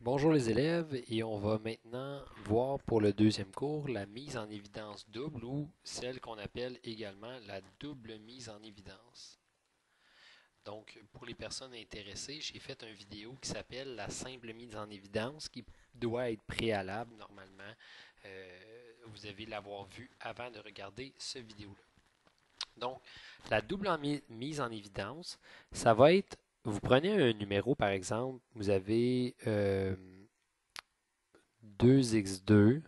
Bonjour les élèves et on va maintenant voir pour le deuxième cours la mise en évidence double ou celle qu'on appelle également la double mise en évidence. Donc pour les personnes intéressées, j'ai fait une vidéo qui s'appelle la simple mise en évidence qui doit être préalable normalement. Vous devez l'avoir vu avant de regarder cette vidéo-là. Donc la double mise en évidence, ça va être, vous prenez un numéro par exemple, vous avez 2x2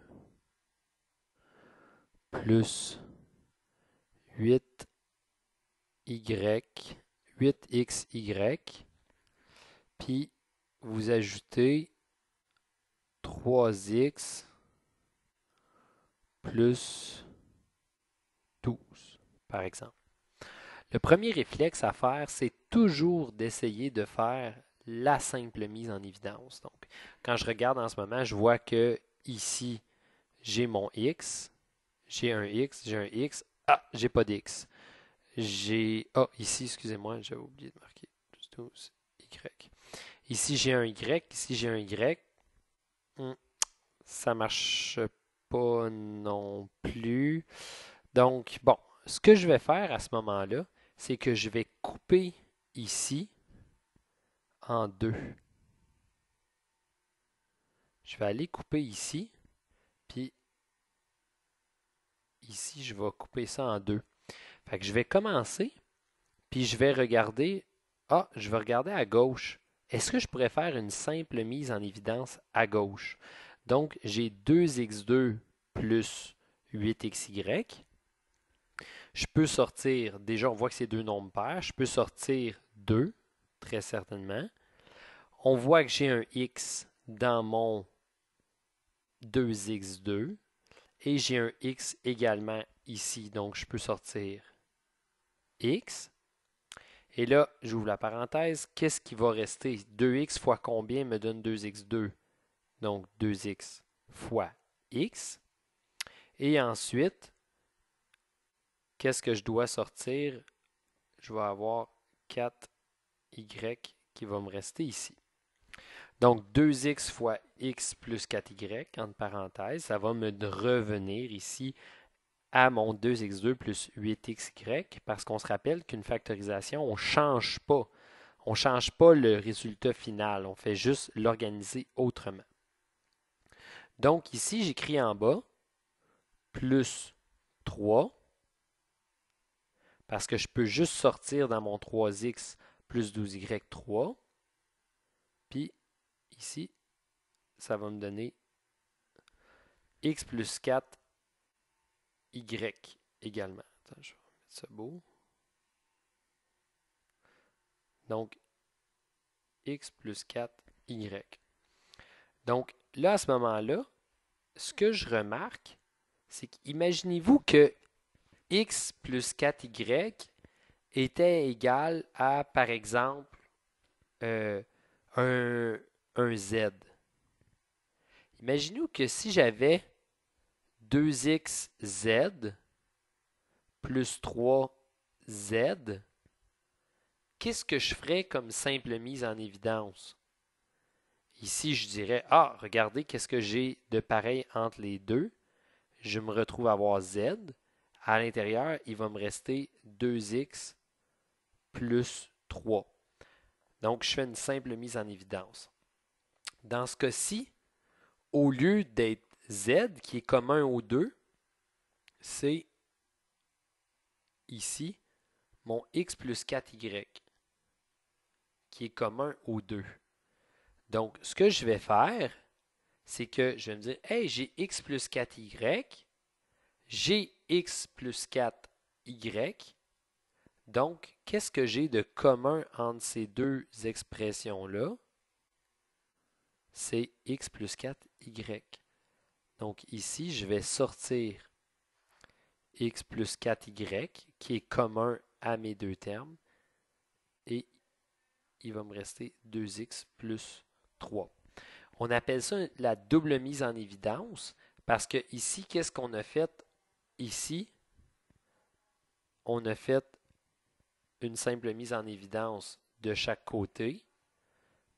plus 8y, 8xy, puis vous ajoutez 3x plus 12, par exemple. Le premier réflexe à faire, c'est toujours d'essayer de faire la simple mise en évidence. Donc, quand je regarde en ce moment, je vois que ici, j'ai mon x, j'ai un x, j'ai un x, ah, j'ai pas d'x. Ah, ici, excusez-moi, j'ai oublié de marquer plus 12, y. Ici, j'ai un y, ici, j'ai un y. Hmm, ça marche pas non plus. Donc, bon, ce que je vais faire à ce moment-là, c'est que je vais couper ici en deux. Je vais aller couper ici, puis ici, je vais couper ça en deux. Fait que je vais commencer, puis je vais regarder. Ah, je vais regarder à gauche. Est-ce que je pourrais faire une simple mise en évidence à gauche? Donc, j'ai 2x2 plus 8xy. Je peux sortir, déjà on voit que c'est deux nombres pairs, je peux sortir 2, très certainement. On voit que j'ai un x dans mon 2x2 et j'ai un x également ici, donc je peux sortir x. Et là, j'ouvre la parenthèse, qu'est-ce qui va rester? 2x fois combien me donne 2x2? Donc 2x fois x. Et ensuite, qu'est-ce que je dois sortir? Je vais avoir 4y qui va me rester ici. Donc 2x fois x plus 4y, entre parenthèses, ça va me revenir ici à mon 2x2 plus 8xy, parce qu'on se rappelle qu'une factorisation, on ne change pas. On ne change pas le résultat final, on fait juste l'organiser autrement. Donc ici, j'écris en bas plus 3, parce que je peux juste sortir dans mon 3x plus 12y3. Puis ici, ça va me donner x plus 4y également. Attends, je vais mettre ça beau. Donc, x plus 4y. Donc, là, à ce moment-là, ce que je remarque, c'est qu'imaginez-vous que x plus 4y était égal à, par exemple, euh, un, un z. Imaginez-vous que si j'avais 2xz plus 3z, qu'est-ce que je ferais comme simple mise en évidence? Ici, je dirais, ah, regardez, qu'est-ce que j'ai de pareil entre les deux? Je me retrouve à avoir z. À l'intérieur, il va me rester 2x plus 3. Donc, je fais une simple mise en évidence. Dans ce cas-ci, au lieu d'être z, qui est commun aux deux, c'est ici mon x plus 4y, qui est commun aux deux. Donc, ce que je vais faire, c'est que je vais me dire, hey, j'ai x plus 4y, j'ai x plus 4y. Donc, qu'est-ce que j'ai de commun entre ces deux expressions-là? C'est x plus 4y. Donc ici, je vais sortir x plus 4y, qui est commun à mes deux termes, et il va me rester 2x plus 3. On appelle ça la double mise en évidence parce que ici, qu'est-ce qu'on a fait? Ici, on a fait une simple mise en évidence de chaque côté.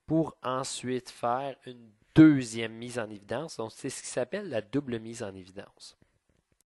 pour ensuite faire une deuxième mise en évidence. Donc, c'est ce qui s'appelle la double mise en évidence.